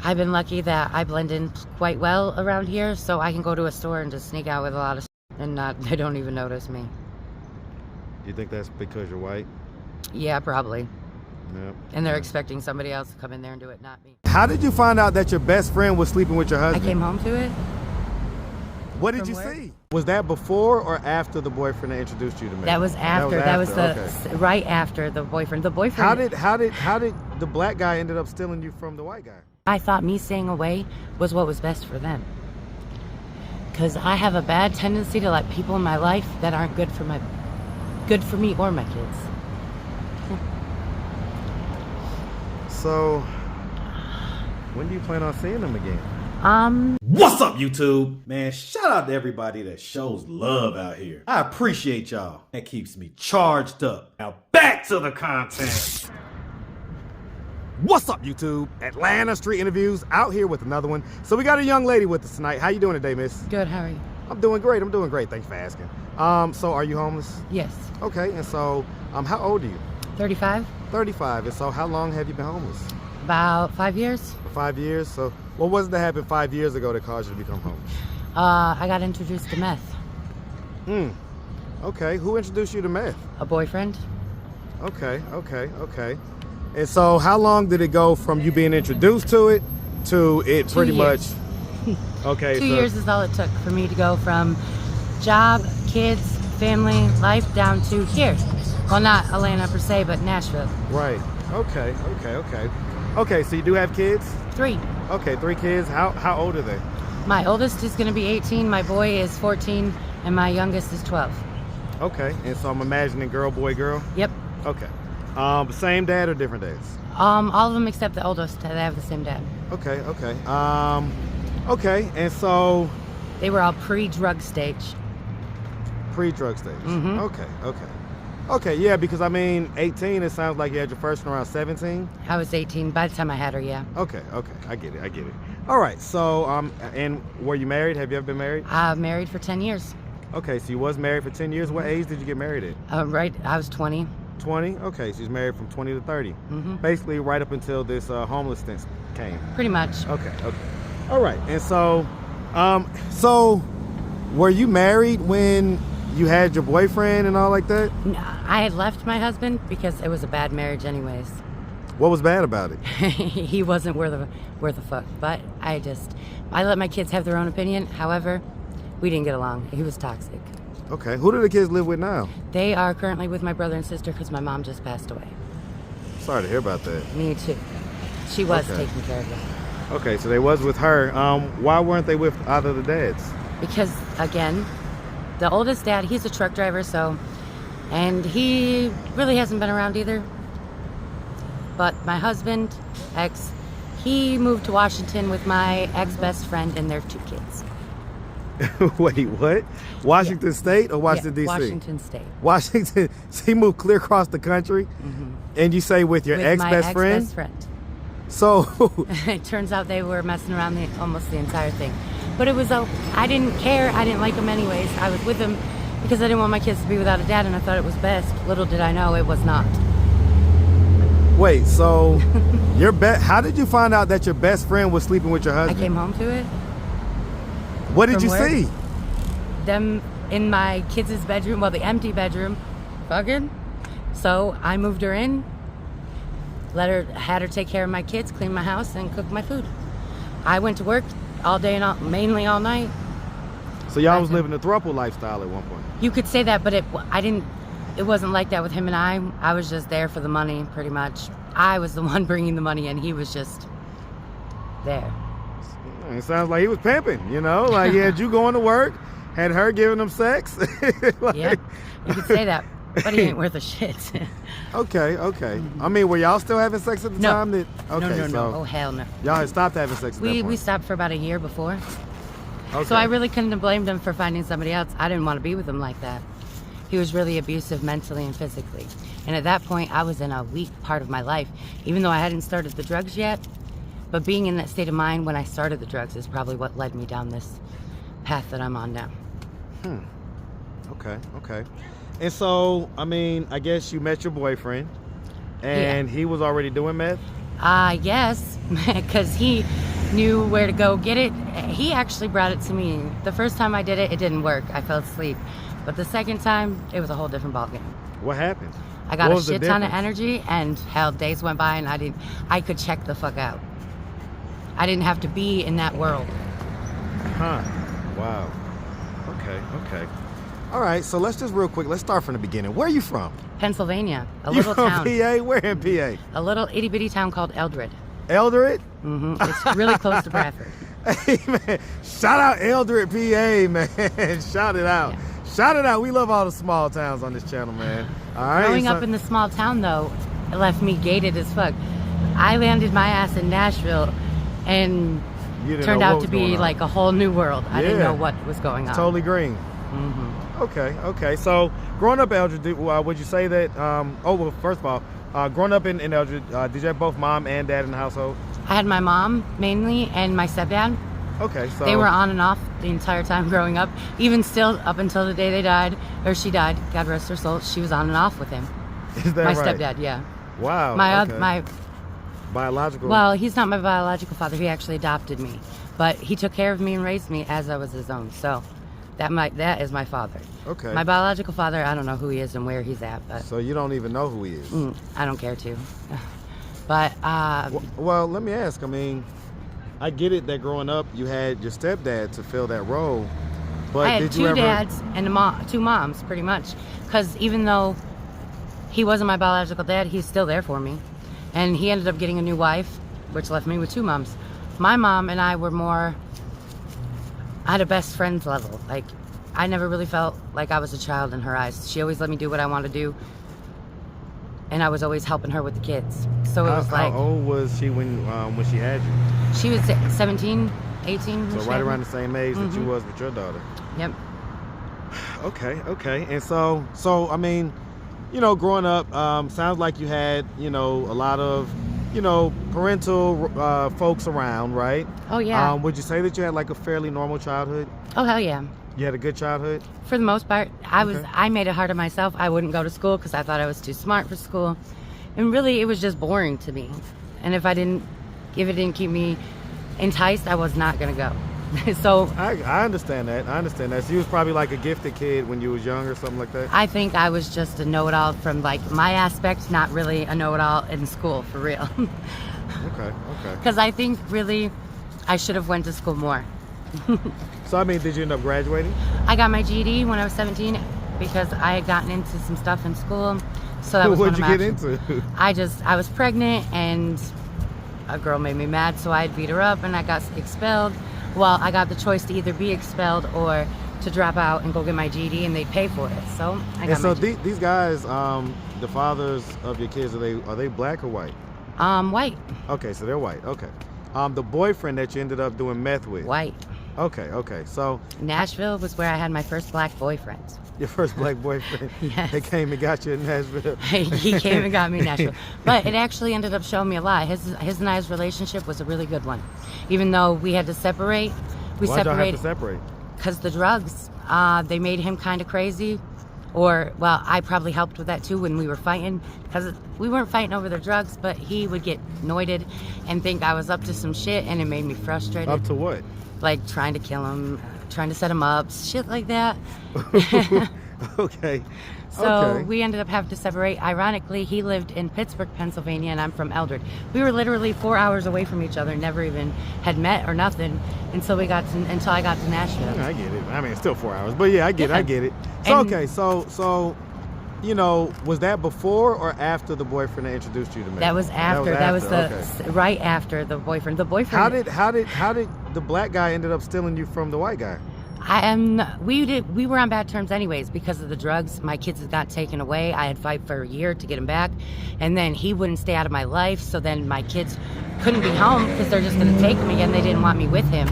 I've been lucky that I blend in quite well around here, so I can go to a store and just sneak out with a lot of and they don't even notice me. You think that's because you're white? Yeah, probably. Yep. And they're expecting somebody else to come in there and do it, not me. How did you find out that your best friend was sleeping with your husband? I came home to it. What did you see? Was that before or after the boyfriend that introduced you to me? That was after. That was okay. Right after the boyfriend. The boyfriend. How did the black guy ended up stealing you from the white guy? I thought me staying away was what was best for them. Because I have a bad tendency to let people in my life that aren't good for me or my kids. So, when do you plan on seeing them again? What's up, YouTube? Man, shout out to everybody that shows love out here. I appreciate y'all. That keeps me charged up. Now back to the content. What's up, YouTube? Atlanta Street Interviews out here with another one. So we got a young lady with us tonight. How you doing today, miss? Good, how are you? I'm doing great. Thanks for asking. So are you homeless? Yes. Okay, and so how old are you? 35? 35. And so how long have you been homeless? About 5 years. For 5 years? So what was it that happened 5 years ago that caused you to become homeless? I got introduced to meth. Okay, who introduced you to meth? A boyfriend. Okay. And so how long did it go from you being introduced to it to it pretty much? Okay. 2 years is all it took for me to go from job, kids, family, life down to here. Well, not Atlanta per se, but Nashville. Right. Okay, so you do have kids? 3. Okay, 3 kids. How old are they? My oldest is going to be 18, my boy is 14, and my youngest is 12. Okay, and so I'm imagining girl, boy, girl? Yep. Okay. Same dad or different dads? All of them except the oldest, they have the same dad. Okay. Okay, and so... They were all pre-drug stage. Pre-drug stage? Mm-hmm. Okay, yeah, because I mean, 18, it sounds like you had your first one around 17? I was 18 by the time I had her, yeah. Okay, I get it. All right, so, and were you married? Have you ever been married? Married for 10 years. Okay, so you was married for 10 years. What age did you get married at? Right, I was 20. 20? Okay, so she's married from 20 to 30. Mm-hmm. Basically right up until this homelessness came. Pretty much. Okay. All right, and so, were you married when you had your boyfriend and all like that? No, I had left my husband because it was a bad marriage anyways. What was bad about it? He wasn't worth a fuck, but I let my kids have their own opinion. However, we didn't get along. He was toxic. Okay, who do the kids live with now? They are currently with my brother and sister because my mom just passed away. Sorry to hear about that. Me too. She was taking care of them. Okay, so they was with her. Why weren't they with either of the dads? Because, again, the oldest dad, he's a truck driver, and he really hasn't been around either. But my husband, he moved to Washington with my ex-best friend and their 2 kids. Wait, what? Washington State or Washington, D.C.? Washington State. Washington. So he moved clear across the country? Mm-hmm. And you say with your ex-best friend? Ex-best friend. So... It turns out they were messing around almost the entire thing. But it was, I didn't care. I didn't like them anyways. I was with them because I didn't want my kids to be without a dad, and I thought it was best. Little did I know it was not. Wait, so how did you find out that your best friend was sleeping with your husband? I came home to it. What did you see? Them in my kids' bedroom, well, the empty bedroom, fucking. So I moved her in, had her take care of my kids, clean my house, and cook my food. I went to work all day and mainly all night. So y'all was living a throuple lifestyle at one point? You could say that, but it wasn't like that with him and I. I was just there for the money, pretty much. I was the one bringing the money, and he was just there. It sounds like he was pimping, like he had you going to work, had her giving him sex. Yeah, you could say that, but he ain't worth a shit. Okay. I mean, were y'all still having sex at the time? No. Oh, hell no. Y'all had stopped having sex at that point? We stopped for about a year before. Okay. So I really couldn't have blamed him for finding somebody else. I didn't want to be with him like that. He was really abusive mentally and physically. And at that point, I was in a weak part of my life, even though I hadn't started the drugs yet. But being in that state of mind when I started the drugs is probably what led me down this path that I'm on now. Okay. And so, I mean, I guess you met your boyfriend, and he was already doing meth? Yes, because knew where to go get it. He actually brought it to me. The first time I did it, it didn't work. I fell asleep. But the second time, it was a whole different ballgame. What happened? I got What a was the shit ton of difference? energy, and hell, days went by and I could check the fuck out. I didn't have to be in that world. Huh. Wow. Okay. All right, so let's just real quick, let's start from the beginning. Where are you from? Pennsylvania, a You little from town. PA? Where in PA? A little itty bitty town called Eldred. Eldred? It's really close to Bradford. Hey, man. Shout out Eldred, PA, man. Shout it out. Yeah. Shout it out. We love all the small towns on this channel, man. All right. Growing so- up in the small town, though, it left me gated as fuck. I landed my ass in Nashville, and You didn't turned know what out to was going be on. like a whole new world. I didn't Yeah. know what was going on. Totally green. Okay. So, growing up Eldred, would you say that? Well, first of all, growing up in Eldred, did you have both mom and dad in the household? I had my mom mainly and my stepdad. Okay, so They were on and off the entire time growing up. Even still, up until the day they died, or she died, God rest her soul, she was on and off with him. Is that My right? stepdad, yeah. Wow. My okay. Biological. Well, he's not my biological father. He actually adopted me, but he took care of me and raised me as I was his own. So that is my father. Okay. My biological father, I don't know who he is and where he's at, but So you don't even know who he is. I don't care to. But Well, let me ask. I mean, I get it that growing up you had your stepdad to fill that role, but I had did two you ever? dads and two moms, pretty much. Because even though he wasn't my biological dad, he's still there for me. And he ended up getting a new wife, which left me with two moms. My mom and I were more at a best friends level. Like, I never really felt like I was a child in her eyes. She always let me do what I want to do. And I was always helping her with the kids. So it was like, How old was she when she had you? she was 17, 18. So when she right had me. around the same age that you Mm-hmm. was with your daughter. Yep. Okay. And so I mean, you know, growing up, sounds like you had, you know, a lot of, you know, parental folks around, right? Oh, yeah. Would you say that you had like a fairly normal childhood? Oh, hell yeah. You had a good childhood? For the most part, Okay. I made it hard on myself. I wouldn't go to school because I thought I was too smart for school. And really, it was just boring to me. And if it didn't keep me enticed, I was not going to go. So I understand that. So you was probably like a gifted kid when you was young or something like that? I think I was just a know-it-all from like my aspect, not really a know-it-all in school, for real. Okay. Because I think really I should have went to school more. So I mean, did you end up graduating? I got my GED when I was 17 because I had gotten into some stuff in school. So that was What'd one you of my get options. into? I was pregnant and a girl made me mad, so I beat her up and I got expelled. Well, I got the choice to either be expelled or to drop out and go get my GED, and they'd pay for it. So I got And so my GED. these guys, the fathers of your kids, are they black or white? White. Okay, so they're white. Okay. The boyfriend that you ended up doing meth with. White. Okay. So Nashville was where I had my first black boyfriend. your first black boyfriend, Yes. they came and got you in Nashville. He came and got me in Nashville. But it actually ended up showing me a lot. His and I's relationship was a really good one. Even though we had to separate, Why'd y'all have to separate? because the drugs, they made him kind of crazy. Or, well, I probably helped with that too when we were fighting. Because we weren't fighting over the drugs, but he would get annoyed and think I was up to some shit, and it made me frustrated. Up to what? Like trying to kill him, trying to set him up, shit like that. Okay. So Okay. we ended up having to separate. Ironically, he lived in Pittsburgh, Pennsylvania, and I'm from Eldred. We were literally 4 hours away from each other, never even had met or nothing until I got to Nashville. I get it. I mean, it's still 4 hours, but yeah, I get it. So And- okay, so you know, was that before or after the boboyfriend that introduced you to me? That was after. That was okay. right after the boyfriend. The boyfriend. How did the black guy ended up stealing you from the white guy? We were on bad terms anyways because of the drugs. My kids had got taken away. I had fight for a year to get them back, and then he wouldn't stay out of my life. So then my kids couldn't be home because they're just going to take me, and they didn't want me with him.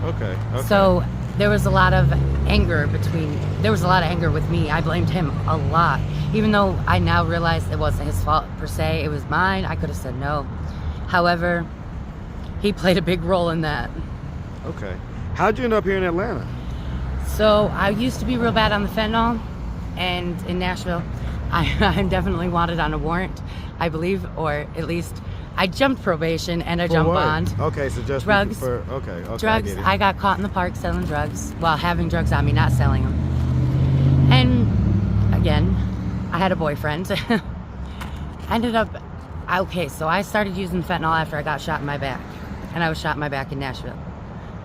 Okay. So there was a lot of anger with me. I blamed him a lot, even though I now realize it wasn't his fault per se. It was mine. I could have said no. However, he played a big role in that. Okay. How'd you end up here in Atlanta? So I used to be real bad on the fentanyl, and in Nashville, I'm definitely wanted on a warrant, I believe, or at least I jumped probation and a For jump what? bond. Okay, so just Drugs. Okay, Drugs. I get it. I got caught in the park selling drugs. Well, having drugs on me, not selling them. And again, I had a boyfriend. I ended up, okay, so I started using fentanyl after I got shot in my back. And I was shot in my back in Nashville,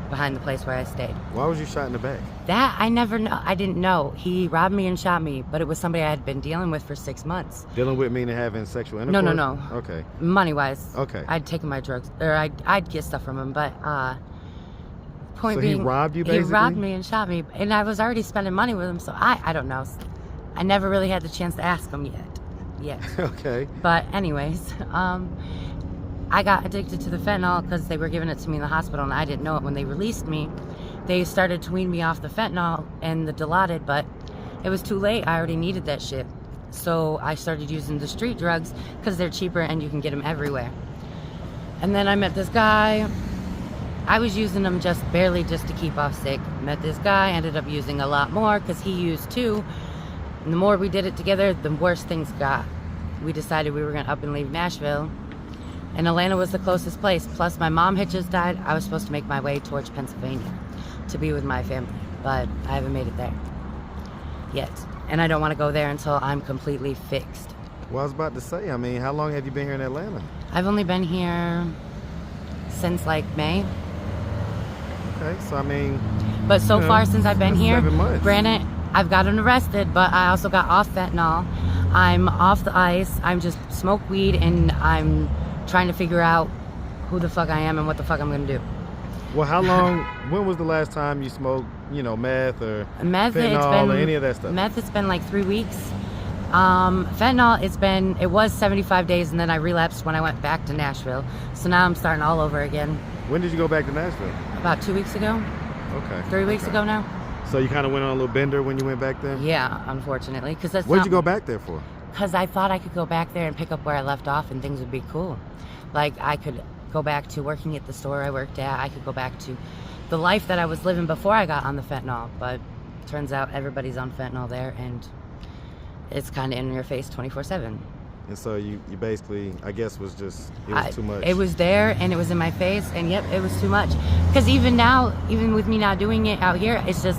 behind the place where I stayed. Why was you shot in the back? That, I never know. I didn't know. He robbed me and shot me, but it was somebody I had been dealing with for 6 months. Dealing with meaning having sexual intercourse? No. Okay. Money-wise. Okay. I'd taken my drugs, or I'd get stuff from him, but point So being, he robbed you, he basically? robbed me and shot me, and I was already spending money with him, so I don't know. I never really had the chance to ask him yet. Okay. But anyways, I got addicted to the fentanyl because they were giving it to me in the hospital, and I didn't know it. When they released me, they started to wean me off the fentanyl and the Dilaudid, but it was too late. I already needed that shit. So I started using the street drugs because they're cheaper and you can get them everywhere. And then I met this guy. I was using them just barely just to keep off sick. Met this guy, ended up using a lot more because he used too. And the more we did it together, the worse things got. We decided we were going to up and leave Nashville. And Atlanta was the closest place. Plus, my mom had just died. I was supposed to make my way towards Pennsylvania to be with my family. But I haven't made it there yet. And I don't want to go there until I'm completely fixed. Well, I was about to say, I mean, how long have you been here in Atlanta? I've only been here since like May. Okay, so I mean... But so far since I've been that's here, 7 months. granted, I've gotten arrested, but I also got off fentanyl. I'm off the ice. I'm just smoke weed, and I'm trying to figure out who the fuck I am and what the fuck I'm gonna do. Well, how long, when was the last time you smoked, meth or Meth, fentanyl or any of that stuff? Meth, it's been like 3 weeks. Fentanyl, it was 75 days, and then I relapsed when I went back to Nashville. So now I'm starting all over again. When did you go back to Nashville? About 2 weeks ago. Okay. 3 weeks ago now. So you kind of went on a little bender when you went back there? Yeah, unfortunately, because that's What did you go back there for? Because I thought I could go back there and pick up where I left off, and things would be cool. Like, I could go back to working at the store I worked at. I could go back to the life that I was living before I got on the fentanyl. But turns out everybody's on fentanyl there, and it's kind of in your face 24/7. And so you basically, I guess, was just, it was too much. It was there, and it was in my face, and yep, it was too much. Because even now, even with me now doing it out here, it's just,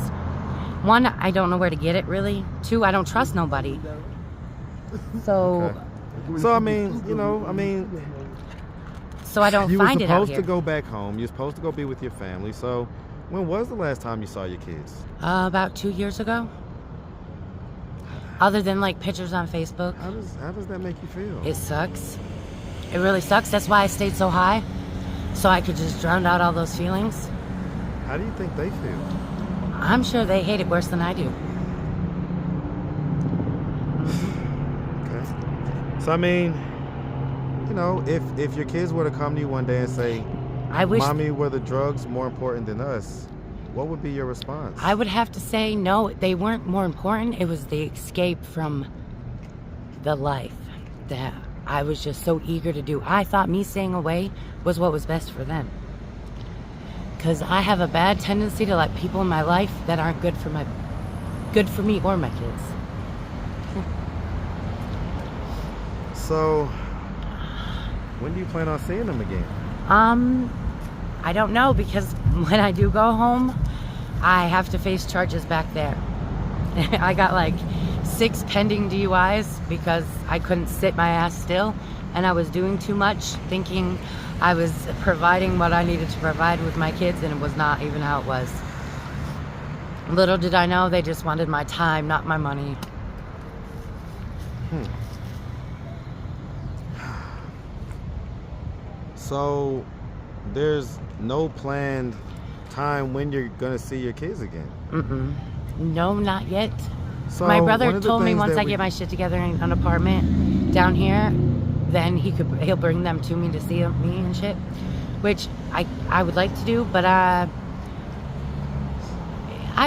one, I don't know where to get it, really. Two, I don't trust nobody. So... Okay. So, I mean, So I don't you were find it out supposed here. to go back home. You're supposed to go be with your family. So when was the last time you saw your kids? About 2 years ago. Other than like pictures on Facebook. How does that make you feel? It sucks. It really sucks. That's why I stayed so high. So I could just drown out all those feelings. How do you think they feel? I'm sure they hate it worse than I do. Okay. So I mean, if your kids were to come to you one day and say, I wish Mommy, were the drugs more important than us? What would be your response? I would have to say no, they weren't more important. It was the escape from the life that I was just so eager to do. I thought me staying away was what was best for them. Because I have a bad tendency to let people in my life that aren't good for me or my kids. So, when do you plan on seeing them again? I don't know, because when I do go home, I have to face charges back there. I got like 6 pending DUIs because I couldn't sit my ass still, and I was doing too much, thinking I was providing what I needed to provide with my kids, and it was not even how it was. Little did I know, they just wanted my time, not my money. So, there's no planned time when you're gonna see your kids again? No, not yet. So My one brother of the told me things once that I get my shit together in an apartment down here, then he'll bring them to me to see me and shit, which I would like to do, but I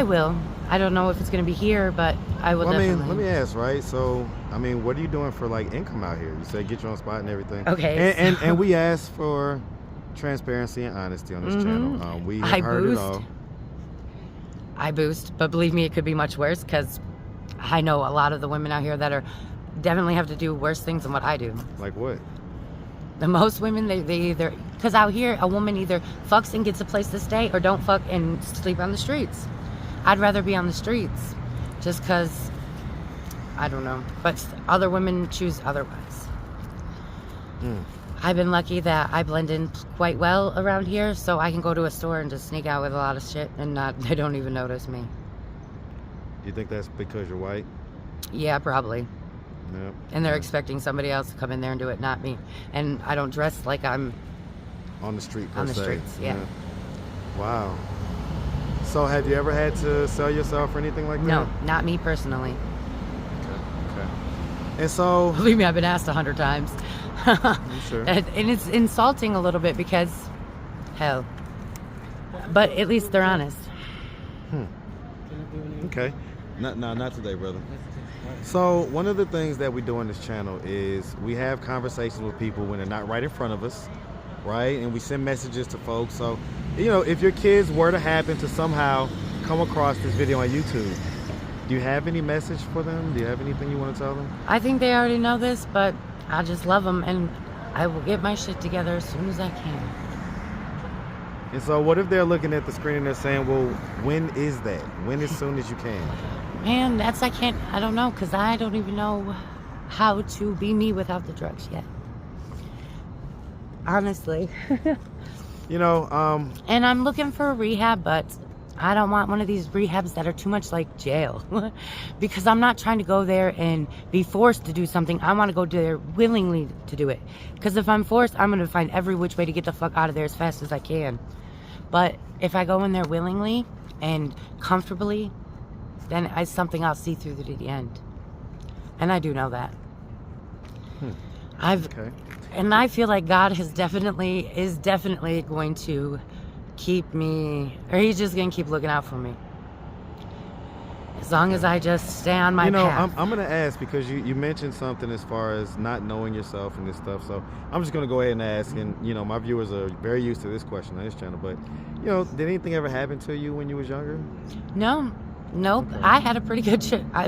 will. I don't know if it's gonna be here, but I will definitely. Let me ask, right? So, I mean, what are you doing for like income out here? You said get your own spot and everything. Okay. And we ask for transparency and honesty on this channel. We have heard it all. I boost, but believe me, it could be much worse, because I know a lot of the women out here that definitely have to do worse things than what I do. Like what? The most women, they either, because out here, a woman either fucks and gets a place to stay or don't fuck and sleep on the streets. I'd rather be on the streets just because, I don't know. But other women choose otherwise. I've been lucky that I blend in quite well around here, so I can go to a store and just sneak out with a lot of shit and they don't even notice me. You think that's because you're white? Yeah, probably. Yep. And they're expecting somebody else to come in there and do it, not me. And I don't dress like I'm on the street per on the se. streets. Yeah. Wow. So have you ever had to sell yourself or anything like that? No, not me personally. Okay. And so, Believe me, I've been asked 100 times. I'm sure. And it's insulting a little bit because, hell. But at least they're honest. Okay. Not today, brother. So one of the things that we do on this channel is we have conversations with people when they're not right in front of us, right? And we send messages to folks. So, you know, if your kids were to happen to somehow come across this video on YouTube, do you have any message for them? Do you have anything you want to tell them? I think they already know this, but I just love them, and I will get my shit together as soon as I can. And so what if they're looking at the screen and they're saying, well, when is that? When as soon as you can? Man, I don't know, because I don't even know how to be me without the drugs yet. Honestly. You know, And I'm looking for a rehab, but I don't want one of these rehabs that are too much like jail. Because I'm not trying to go there and be forced to do something. I want to go there willingly to do it. Because if I'm forced, I'm going to find every which way to get the fuck out of there as fast as I can. But if I go in there willingly and comfortably, then it's something I'll see through to the end. And I do know that. okay. And I feel like God is definitely going to keep me, or he's just going to keep looking out for me. As long as I just stay on my path. I'm going to ask because you mentioned something as far as not knowing yourself and this stuff. So I'm just going to go ahead and ask. And, you know, my viewers are very used to this question on this channel. But, you know, did anything ever happen to you when you was younger? No. Nope. Okay. I had a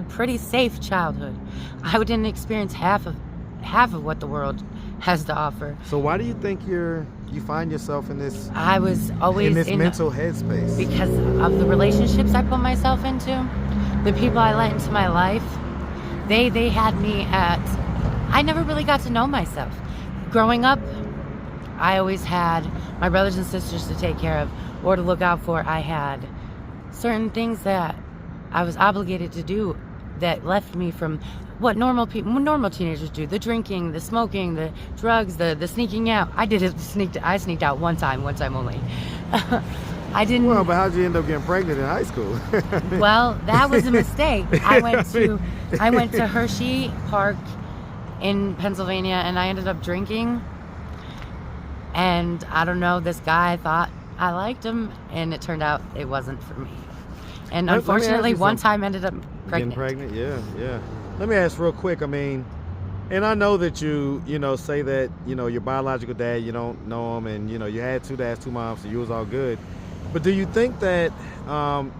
pretty safe childhood. I didn't experience half of what the world has to offer. So why do you think you find yourself in this? I was always in this mental headspace because of the relationships I put myself into, the people I let into my life. They had me at. I never really got to know myself. Growing up, I always had my brothers and sisters to take care of or to look out for. I had certain things that I was obligated to do that left me from what normal teenagers do: the drinking, the smoking, the drugs, the sneaking out. I sneaked out one time only. I didn't. Well, but how'd you end up getting pregnant in high school? Well, that was a mistake. I went to Hershey Park in Pennsylvania, and I ended up drinking. And I don't know, this guy thought I liked him, and it turned out it wasn't for me. And unfortunately, one time ended up pregnant. Getting pregnant? Yeah. Let me ask real quick. I mean, and I know that you say that, your biological dad, you don't know him, and, you had two dads, two moms, so you was all good. But do you think that,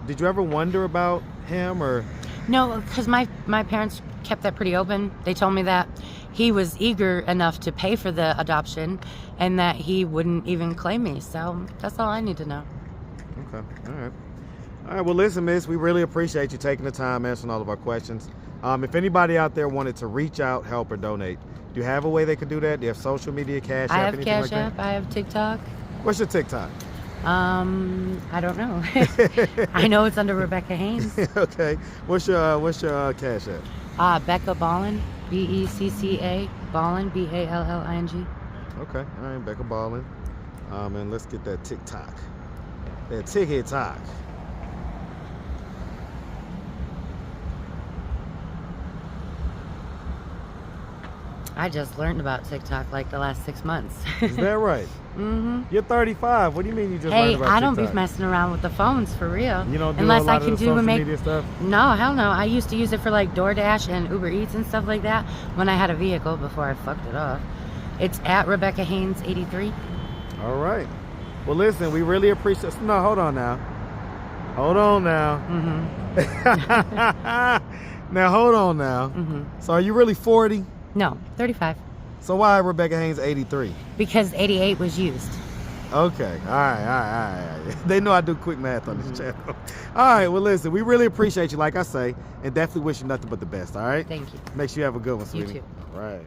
did you ever wonder about him or? No, because my parents kept that pretty open. They told me that he was eager enough to pay for the adoption and that he wouldn't even claim me. So that's all I need to know. Okay. All right. Well, listen, miss, we really appreciate you taking the time answering all of our questions. If anybody out there wanted to reach out, help, or donate, do you have a way they could do that? Do you have social media, Cash App, anything like that? I have Cash App. I have TikTok. What's your TikTok? I don't know. I know it's under Rebecca Haynes. Okay. What's your Cash App? beccaballing, BECCA, Ballin, BALLING. Okay. All right, beccaballing. And let's get that TikTok. That TikTok. I just learned about TikTok like the last 6 months. Is that right? Mm-hmm. You're 35. What do you mean you just learned about TikTok? Hey, I don't be messing around with the phones for real. You don't do unless a lot I can of the do social and make media stuff? No, hell no. I used to use it for like DoorDash and Uber Eats and stuff like that when I had a vehicle before I fucked it up. It's at Rebecca Haynes 83. All right. Well, listen, we really appreciate. No, hold on now. Mm-hmm. Now hold on now. Mm-hmm. So are you really 40? No, 35. So why Rebecca Haynes 83? Because 88 was used. Okay, all right. They know I do quick math on this channel. All right, well, listen, we really appreciate you, like I say, and definitely wish you nothing but the best, all right? Thank you. Make sure you have a good one, You sweetie. too. All right.